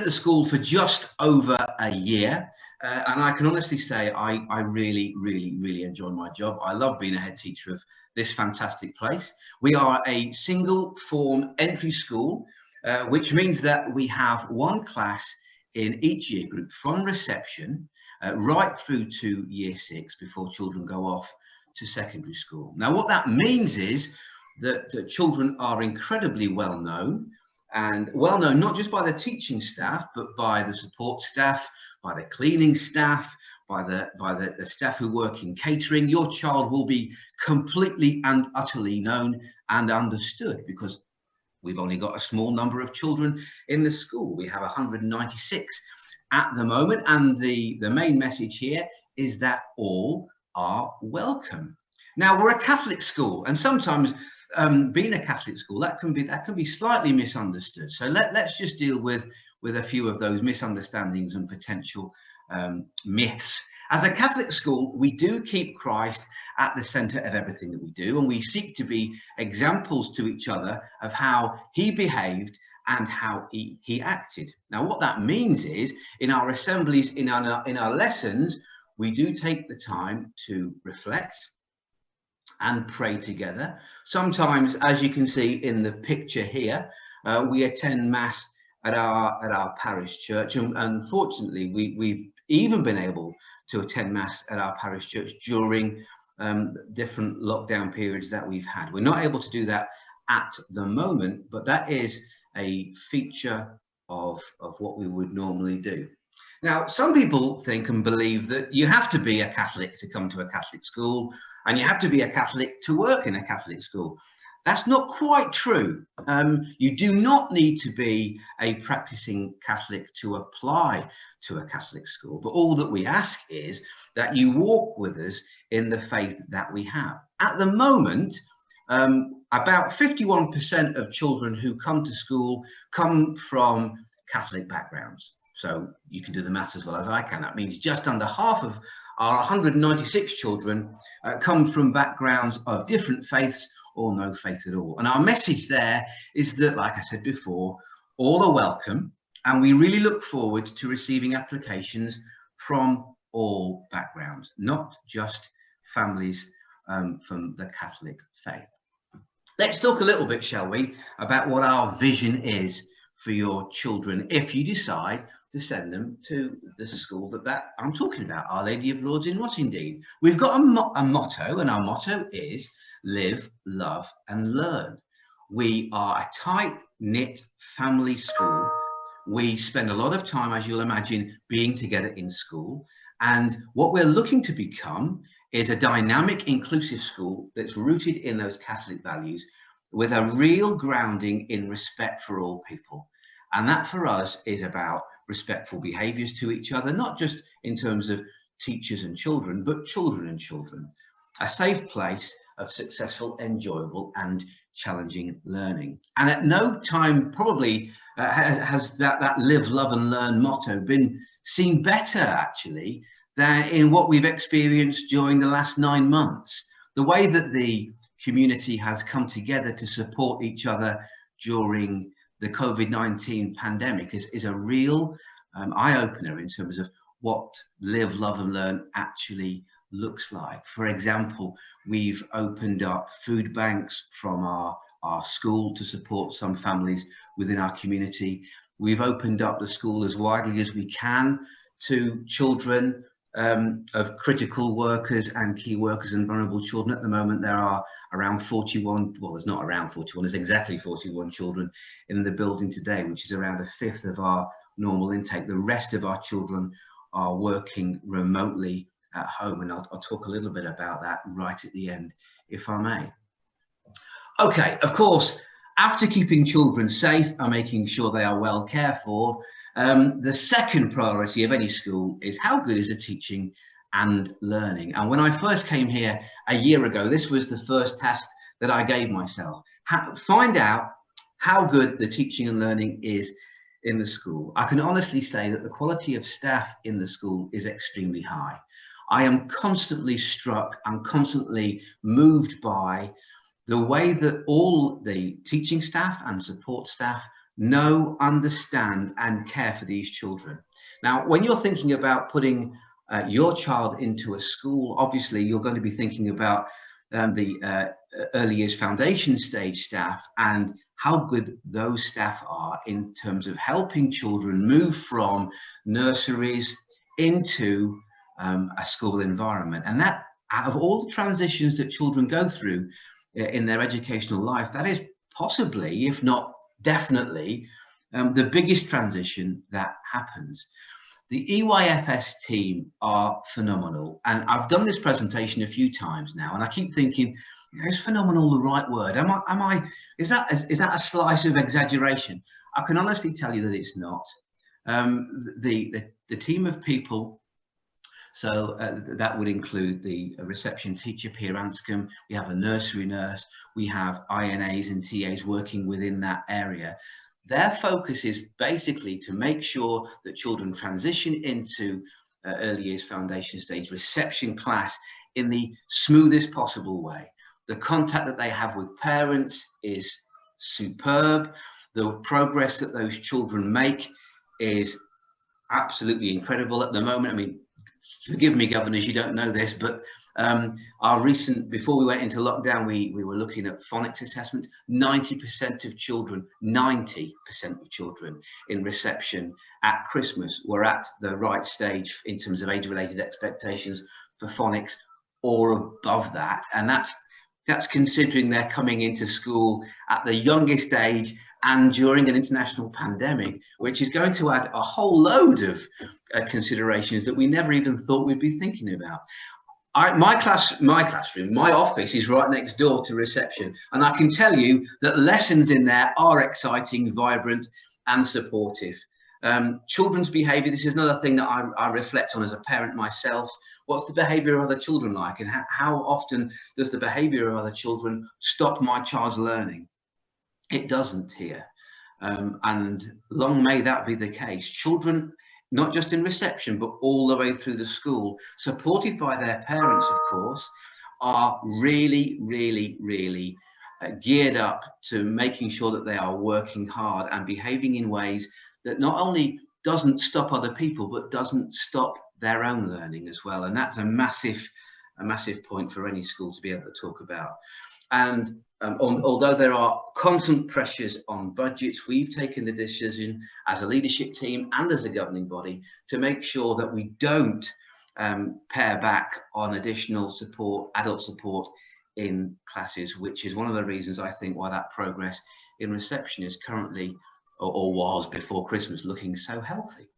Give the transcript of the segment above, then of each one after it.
the school for just over a year, and I can honestly say I really enjoy my job. I love being a head teacher of this fantastic place. We are a single form entry school, which means that we have one class in each year group from reception right through to year 6 before children go off to secondary school. Now, what that means is that children are incredibly well known, and well known not just by the teaching staff, but by the support staff, by the cleaning staff, by the staff who work in catering. Your child will be completely and utterly known and understood, because we've only got a small number of children in the school. We have 196 at the moment, and the main message here is that all are welcome. Now, we're a Catholic school, and sometimes being a Catholic school, that can be slightly misunderstood. So let's just deal with a few of those misunderstandings and potential myths. As a Catholic school, we do keep Christ at the centre of everything that we do, and we seek to be examples to each other of how he behaved and how he acted. Now, what that means is, in our assemblies, in our lessons, we do take the time to reflect and pray together. Sometimes, as you can see in the picture here, we attend Mass at our parish church, and unfortunately we've even been able to attend Mass at our parish church during different lockdown periods that we've had. We're not able to do that at the moment, but that is a feature of what we would normally do. Now, some people think and believe that you have to be a Catholic to come to a Catholic school, and you have to be a Catholic to work in a Catholic school. That's not quite true. You do not need to be a practicing Catholic to apply to a Catholic school, but all that we ask is that you walk with us in the faith that we have. At the moment, about 51% of children who come to school come from Catholic backgrounds. So you can do the maths as well as I can. That means just under half of our 196 children come from backgrounds of different faiths or no faith at all. And our message there is that, like I said before, all are welcome, and we really look forward to receiving applications from all backgrounds, not just families from the Catholic faith. Let's talk a little bit, shall we, about what our vision is for your children if you decide to send them to the school that I'm talking about, Our Lady of Lourdes in Rottingdean. We've got a motto, and our motto is live, love and learn. We are a tight-knit family school. We spend a lot of time, as you'll imagine, being together in school, and what we're looking to become is a dynamic, inclusive school that's rooted in those Catholic values with a real grounding in respect for all people. And that for us is about respectful behaviours to each other, not just in terms of teachers and children, but children and children. A safe place of successful, enjoyable and challenging learning. And at no time probably has that live, love and learn motto been seen better, actually, than in what we've experienced during the last 9 months. The way that the community has come together to support each other during the COVID-19 pandemic is a real eye-opener in terms of what live, love and learn actually looks like. For example, we've opened up food banks from our school to support some families within our community. We've opened up the school as widely as we can to children of critical workers and key workers and vulnerable children. At the moment, there are around 41, well, there's not around 41, there's exactly 41 children in the building today, which is around a fifth of our normal intake. The rest of our children are working remotely at home, and I'll talk a little bit about that right at the end, if I may. Okay, of course, after keeping children safe and making sure they are well cared for, the second priority of any school is how good is the teaching and learning. And when I first came here a year ago, this was the first task that I gave myself. Find out how good the teaching and learning is in the school. I can honestly say that the quality of staff in the school is extremely high. I am constantly struck and constantly moved by the way that all the teaching staff and support staff know, understand, and care for these children. Now, when you're thinking about putting your child into a school, obviously you're going to be thinking about the early years foundation stage staff and how good those staff are in terms of helping children move from nurseries into a school environment. And that, out of all the transitions that children go through in their educational life, that is possibly, if not definitely, the biggest transition that happens. The EYFS team are phenomenal, and I've done this presentation a few times now, and I keep thinking, is phenomenal the right word? Is that a slice of exaggeration? I can honestly tell you that it's not. The team of people, so that would include the reception teacher, Pia Anscombe. We have a nursery nurse. We have INAs and TAs working within that area. Their focus is basically to make sure that children transition into early years foundation stage reception class in the smoothest possible way. The contact that they have with parents is superb. The progress that those children make is absolutely incredible at the moment. I mean, forgive me, governors, you don't know this, but our recent, before we went into lockdown, we were looking at phonics assessments. 90% of children, 90% of children in reception at Christmas were at the right stage in terms of age-related expectations for phonics or above that. And that's considering they're coming into school at the youngest age and during an international pandemic, which is going to add a whole load of considerations that we never even thought we'd be thinking about. My classroom, my office is right next door to reception, and I can tell you that lessons in there are exciting, vibrant, and supportive. Children's behaviour, this is another thing that I reflect on as a parent myself. What's the behaviour of other children like, and how often does the behaviour of other children stop my child's learning? It doesn't here, and long may that be the case. Children, not just in reception, but all the way through the school, supported by their parents, of course, are really, really, really geared up to making sure that they are working hard and behaving in ways that not only doesn't stop other people, but doesn't stop their own learning as well. And that's a massive point for any school to be able to talk about. And although there are constant pressures on budgets, we've taken the decision as a leadership team and as a governing body to make sure that we don't pare back on additional support, adult support in classes, which is one of the reasons I think why that progress in reception is currently, or was before Christmas, looking so healthy.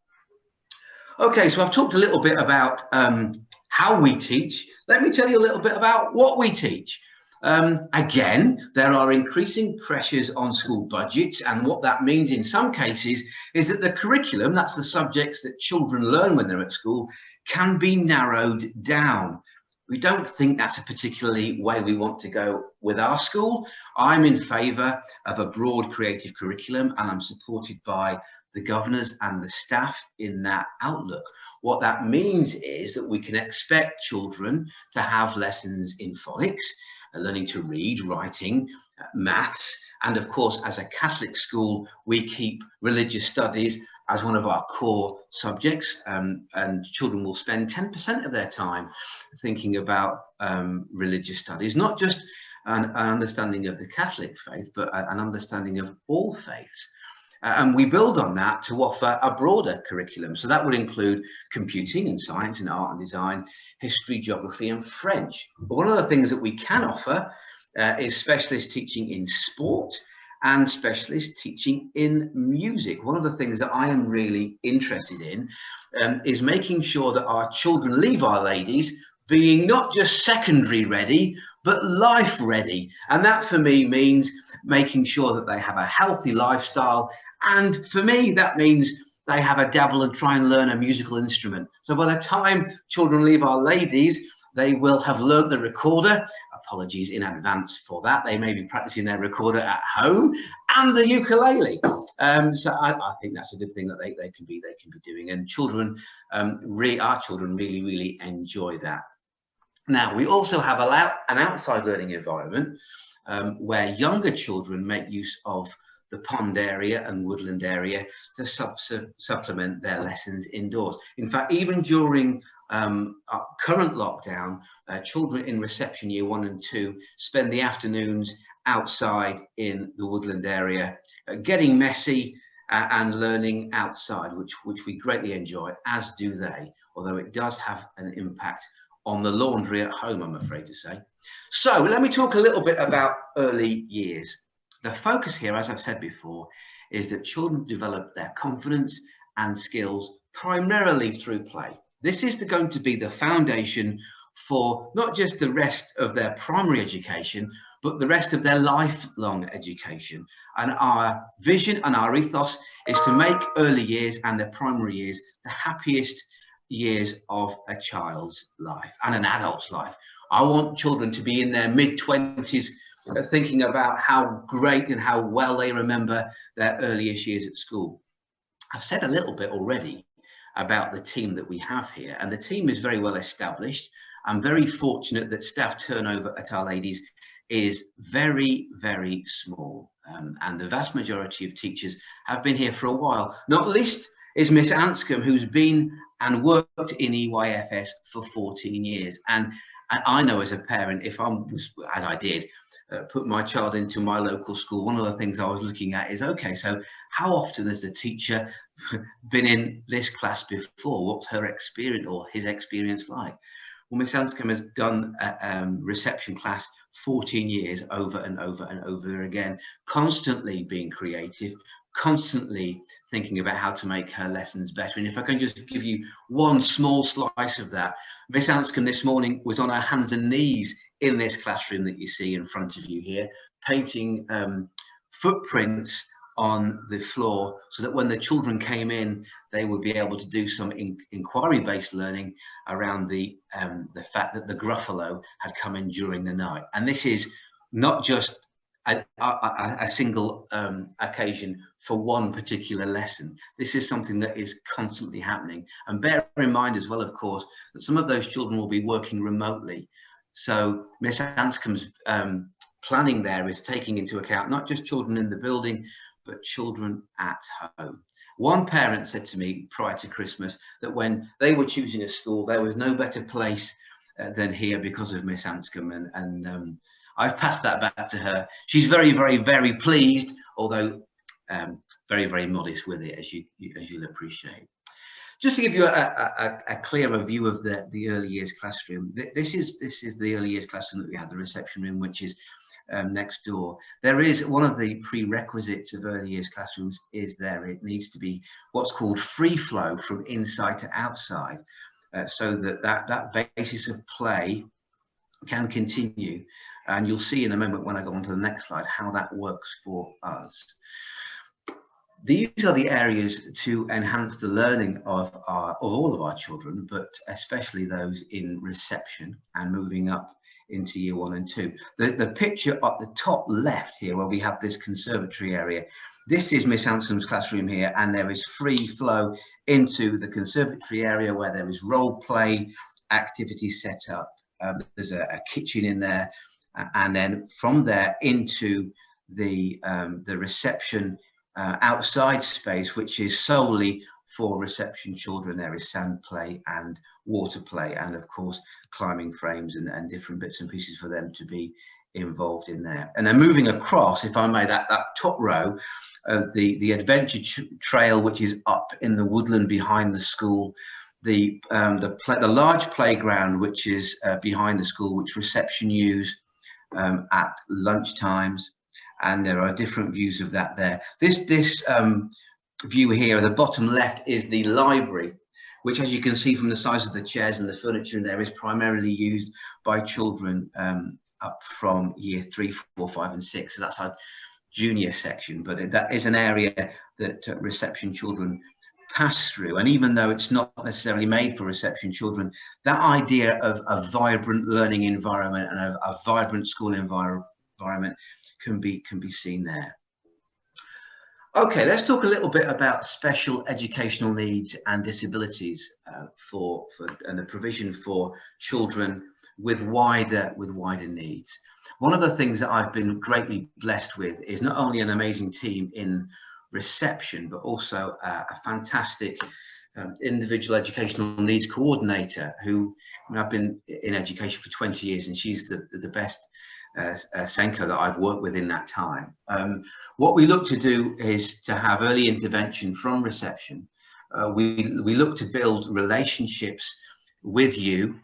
Okay, so I've talked a little bit about how we teach. Let me tell you a little bit about what we teach. Again, there are increasing pressures on school budgets, and what that means in some cases is that the curriculum, that's the subjects that children learn when they're at school, can be narrowed down. We don't think that's a particularly way we want to go with our school. I'm in favour of a broad creative curriculum, and I'm supported by the governors and the staff in that outlook. What that means is that we can expect children to have lessons in phonics, learning to read, writing, maths, and of course, as a Catholic school, we keep religious studies as one of our core subjects, and children will spend 10% of their time thinking about religious studies, not just an understanding of the Catholic faith, but an understanding of all faiths. And we build on that to offer a broader curriculum. So that would include computing and science and art and design, history, geography, and French. But one of the things that we can offer is specialist teaching in sport and specialist teaching in music. One of the things that I am really interested in is making sure that our children leave Our Ladies being not just secondary ready, but life ready. And that for me means making sure that they have a healthy lifestyle. And for me, that means they have a dabble and try and learn a musical instrument. So by the time children leave Our Ladies, they will have learnt the recorder. Apologies in advance for that. They may be practicing their recorder at home and the ukulele. So I think that's a good thing that they can be doing. And children, our children really enjoy that. Now, we also have an outside learning environment where younger children make use of the pond area and woodland area to supplement their lessons indoors. In fact, even during our current lockdown, children in reception year 1 and 2 spend the afternoons outside in the woodland area, getting messy and learning outside, which we greatly enjoy, as do they, although it does have an impact on the laundry at home, I'm afraid to say. So let me talk a little bit about early years. The focus here, as I've said before, is that children develop their confidence and skills primarily through play. This is going to be the foundation for not just the rest of their primary education, but the rest of their lifelong education. And our vision and our ethos is to make early years and their primary years the happiest years of a child's life and an adult's life. I want children to be in their mid-20s thinking about how great and how well they remember their earliest years at school. I've said a little bit already about the team that we have here, and the team is very well established. I'm very fortunate that staff turnover at Our Lady's is very, very small, and the vast majority of teachers have been here for a while. Not least is Miss Anscombe, who's been and worked in EYFS for 14 years. And I know as a parent, if I was, as I did, put my child into my local school, one of the things I was looking at is, okay, so how often has the teacher been in this class before? What's her experience or his experience like? Well, Miss Anscombe has done a reception class 14 years over and over and over again, constantly being creative, constantly thinking about how to make her lessons better. And if I can just give you one small slice of that, Miss Anscombe this morning was on her hands and knees in this classroom that you see in front of you here, painting footprints on the floor so that when the children came in, they would be able to do some inquiry-based learning around the fact that the Gruffalo had come in during the night. And this is not just a single occasion for one particular lesson. This is something that is constantly happening. And bear in mind as well, of course, that some of those children will be working remotely. So Miss Anscombe's planning there is taking into account not just children in the building, but children at home. One parent said to me prior to Christmas that when they were choosing a school, there was no better place than here because of Miss Anscombe, and I've passed that back to her. She's very, very, very pleased, although very, very modest with it, as you'll appreciate. Just to give you a clearer view of the early years classroom, this is the early years classroom that we have, the reception room, which is next door. There is one of the prerequisites of early years classrooms is it needs to be what's called free flow from inside to outside, so that basis of play can continue. And you'll see in a moment when I go on to the next slide how that works for us. These are the areas to enhance the learning of all of our children, but especially those in reception and moving up into year 1 and 2. The picture at the top left here, where we have this conservatory area, this is Miss Anscombe's classroom here, and there is free flow into the conservatory area where there is role play activities set up. There's a kitchen in there, and then from there into the reception outside space, which is solely for reception children. There is sand play and water play, and of course climbing frames and different bits and pieces for them to be involved in there. And then moving across, if I may, that top row, the adventure trail, which is up in the woodland behind the school, the large playground which is behind the school, which reception use at lunch times, and there are different views of that there. This view here at the bottom left is the library, which, as you can see from the size of the chairs and the furniture in there, is primarily used by children up from year 3, 4, 5 and 6. So that's our junior section, but that is an area that reception children pass through. And even though it's not necessarily made for reception children, that idea of a vibrant learning environment and a vibrant school environment can be seen there. Okay, let's talk a little bit about special educational needs and disabilities and the provision for children with wider needs. One of the things that I've been greatly blessed with is not only an amazing team in reception, but also a fantastic individual educational needs coordinator who, I've been in education for 20 years, and she's the best Senko that I've worked with in that time. What we look to do is to have early intervention from reception. We look to build relationships with you,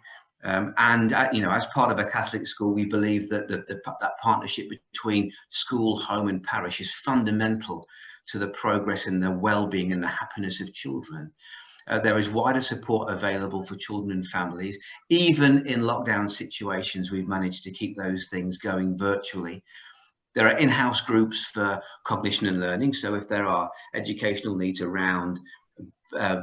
and as part of a Catholic school, we believe that that partnership between school, home and parish is fundamental to the progress and the well-being and the happiness of children. There is wider support available for children and families. Even in lockdown situations, we've managed to keep those things going virtually. There are in-house groups for cognition and learning. So if there are educational needs around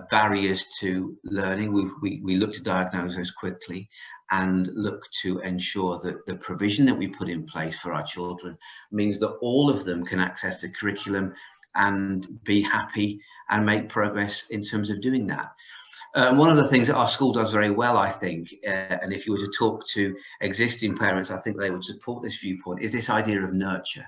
barriers to learning, we look to diagnose those quickly and look to ensure that the provision that we put in place for our children means that all of them can access the curriculum and be happy and make progress in terms of doing that. One of the things that our school does very well, I think, and if you were to talk to existing parents, I think they would support this viewpoint, is this idea of nurture.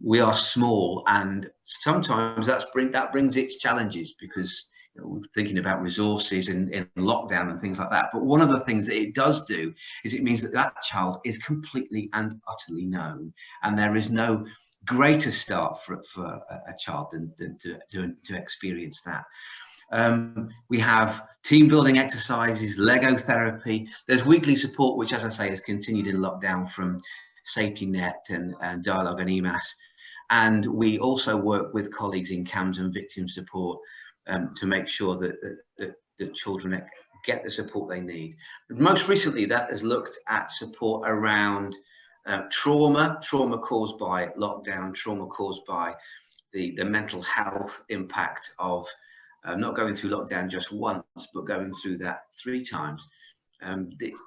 We are small, and sometimes that brings its challenges, because we're thinking about resources in lockdown and things like that. But one of the things that it does do is it means that that child is completely and utterly known, and there is no greater start for a child than to experience that. We have team building exercises, Lego therapy. There's weekly support, which, as I say, has continued in lockdown, from safety net and dialogue and EMAS. And we also work with colleagues in CAMS and victim support to make sure that children get the support they need. But most recently, that has looked at support around trauma caused by lockdown, trauma caused by the mental health impact of not going through lockdown just once, but going through that 3 times.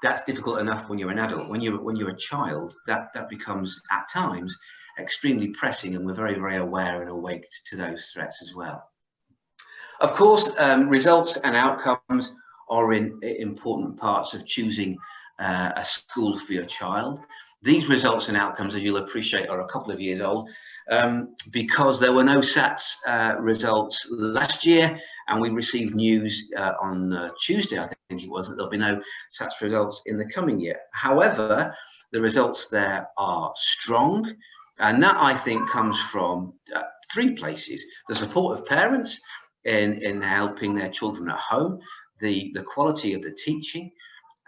That's difficult enough when you're an adult. When you're a child, that becomes at times extremely pressing, and we're very, very aware and awake to those threats as well. Of course, results and outcomes are important parts of choosing a school for your child. These results and outcomes, as you'll appreciate, are a couple of years old, because there were no SATs results last year, and we received news on Tuesday, I think it was, that there'll be no SATs results in the coming year. However, the results there are strong, and that, I think, comes from 3 places: the support of parents in helping their children at home, the quality of the teaching,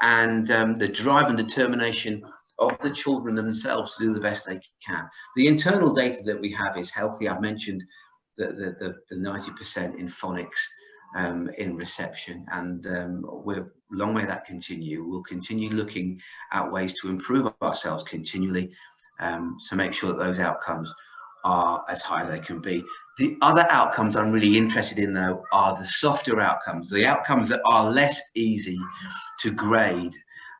and the drive and determination of the children themselves to do the best they can. The internal data that we have is healthy. I've mentioned the 90% in phonics in reception, and long may that continue. We'll continue looking at ways to improve ourselves continually to make sure that those outcomes are as high as they can be. The other outcomes I'm really interested in, though, are the softer outcomes, the outcomes that are less easy to grade.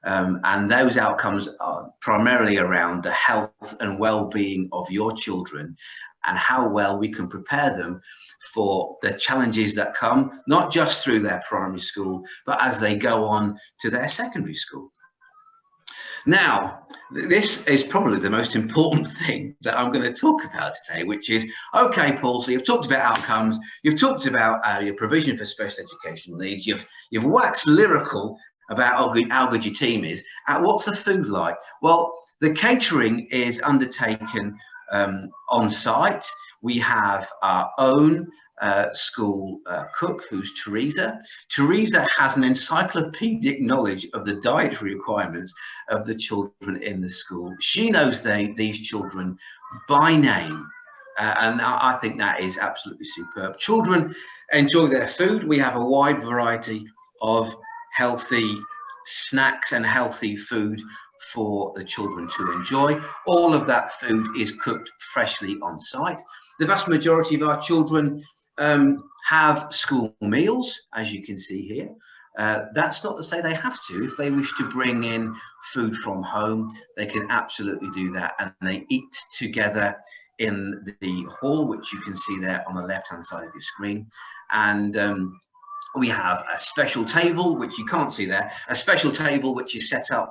And those outcomes are primarily around the health and well-being of your children, and how well we can prepare them for the challenges that come, not just through their primary school, but as they go on to their secondary school. Now, this is probably the most important thing that I'm going to talk about today, which is, okay, Paul, so you've talked about outcomes, you've talked about your provision for special educational needs, you've waxed lyrical about how good your team is. What's the food like? Well, the catering is undertaken on site. We have our own school cook, who's Teresa. Teresa has an encyclopedic knowledge of the dietary requirements of the children in the school. She knows these children by name, and I think that is absolutely superb. Children enjoy their food. We have a wide variety of healthy snacks and healthy food for the children to enjoy. All of that food is cooked freshly on site. The vast majority of our children have school meals, as you can see here. That's not to say they have to. If they wish to bring in food from home, they can absolutely do that, and they eat together in the hall, which you can see there on the left hand side of your screen. And We have a special table, which you can't see there, a special table which is set up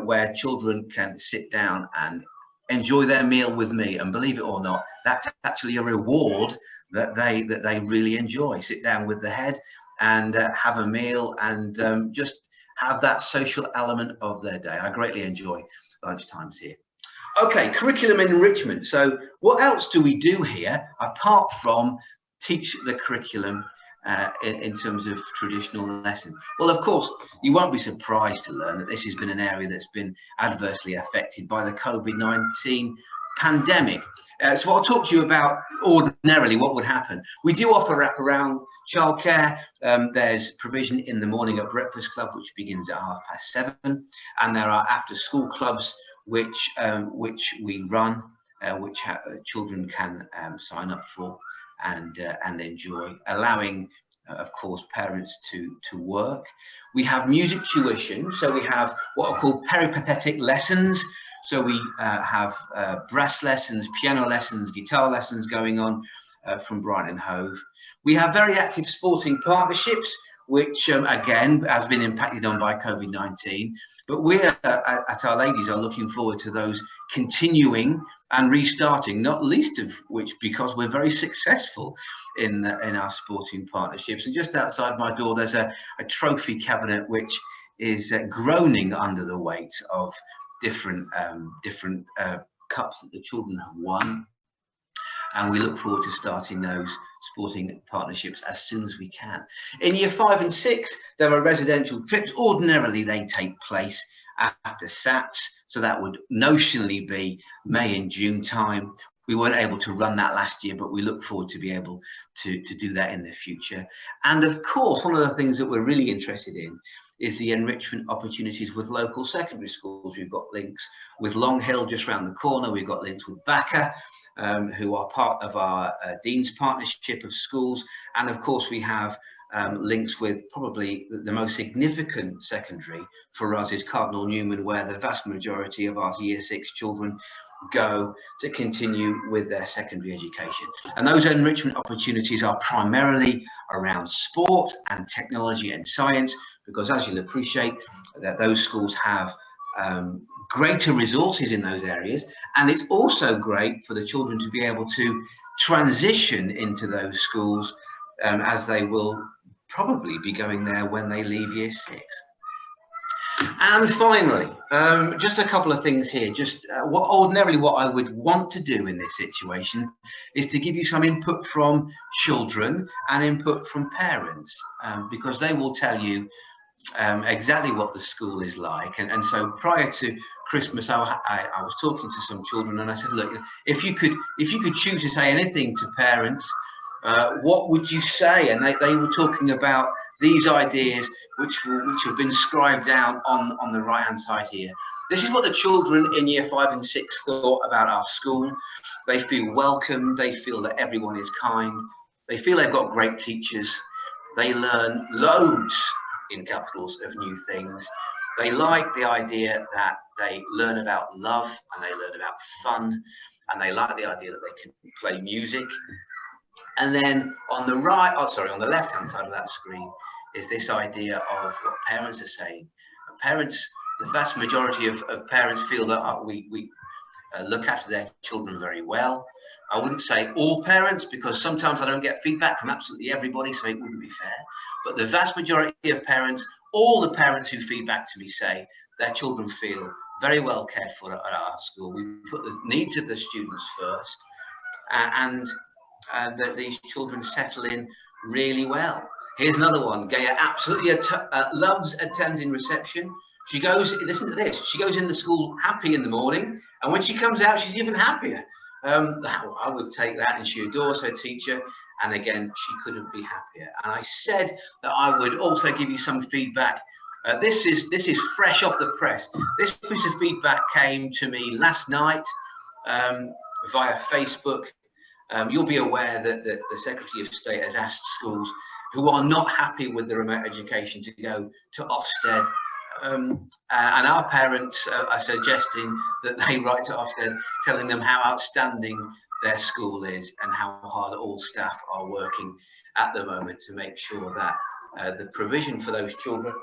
where children can sit down and enjoy their meal with me. And believe it or not, that's actually a reward that they really enjoy. Sit down with the head and have a meal and just have that social element of their day. I greatly enjoy lunchtimes here. Okay, curriculum enrichment. So what else do we do here apart from teach the curriculum in terms of traditional lessons? Well, of course, you won't be surprised to learn that this has been an area that's been adversely affected by the COVID-19 pandemic. So I'll talk to you about ordinarily what would happen. We do offer wraparound childcare. There's provision in the morning at Breakfast Club, which begins at 7:30, and there are after-school clubs which we run, which children can sign up for and enjoy, allowing of course parents to work. We have music tuition, so we have what are called peripatetic lessons. So we have brass lessons, piano lessons, guitar lessons going on from Brighton and Hove. We have very active sporting partnerships, which again has been impacted on by COVID-19, but we at Our Ladies are looking forward to those continuing and restarting, not least of which because we're very successful in our sporting partnerships. And just outside my door there's a trophy cabinet which is groaning under the weight of different cups that the children have won, and we look forward to starting those sporting partnerships as soon as we can. In year 5 and 6 there are residential trips. Ordinarily they take place after SATs, so that would notionally be May and June time. We weren't able to run that last year, but we look forward to be able to do that in the future. And of course, one of the things that we're really interested in is the enrichment opportunities with local secondary schools. We've got links with Long Hill just around the corner. We've got links with Backer, who are part of our Dean's Partnership of Schools. And of course, we have links with probably the most significant secondary for us is Cardinal Newman, where the vast majority of our year 6 children go to continue with their secondary education. And those enrichment opportunities are primarily around sport and technology and science, because as you'll appreciate that those schools have greater resources in those areas, and it's also great for the children to be able to transition into those schools as they will probably be going there when they leave year 6. And finally, just a couple of things here. Just ordinarily what I would want to do in this situation is to give you some input from children and input from parents, because they will tell you exactly what the school is like. And so prior to Christmas, I was talking to some children and I said, look, if you could choose to say anything to parents, what would you say? And they were talking about these ideas which have been scribed down on the right hand side here. This is what the children in year 5 and 6 thought about our school. They feel welcome, they feel that everyone is kind, they feel they've got great teachers, they learn loads, in capitals, of new things. They like the idea that they learn about love and they learn about fun, and they like the idea that they can play music. And then on the on the left hand side of that screen is this idea of what parents are saying. Parents, the vast majority of parents feel that we look after their children very well. I wouldn't say all parents, because sometimes I don't get feedback from absolutely everybody, so it wouldn't be fair. But the vast majority of parents, all the parents who feedback to me, say their children feel very well cared for at our school. We put the needs of the students first, and that these children settle in really well. Here's another one. Gaia absolutely loves attending reception. She goes, listen to this, she goes into school happy in the morning, and when she comes out, she's even happier. I would take that, and she adores her teacher, and again, she couldn't be happier. And I said that I would also give you some feedback. This is fresh off the press. This piece of feedback came to me last night via Facebook. You'll be aware that the Secretary of State has asked schools who are not happy with the remote education to go to Ofsted. And our parents are suggesting that they write to Ofsted telling them how outstanding their school is and how hard all staff are working at the moment to make sure that the provision for those children,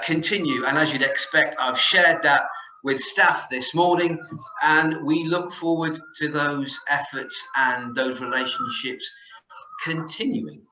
continue. And as you'd expect, I've shared that with staff this morning, and we look forward to those efforts and those relationships continuing.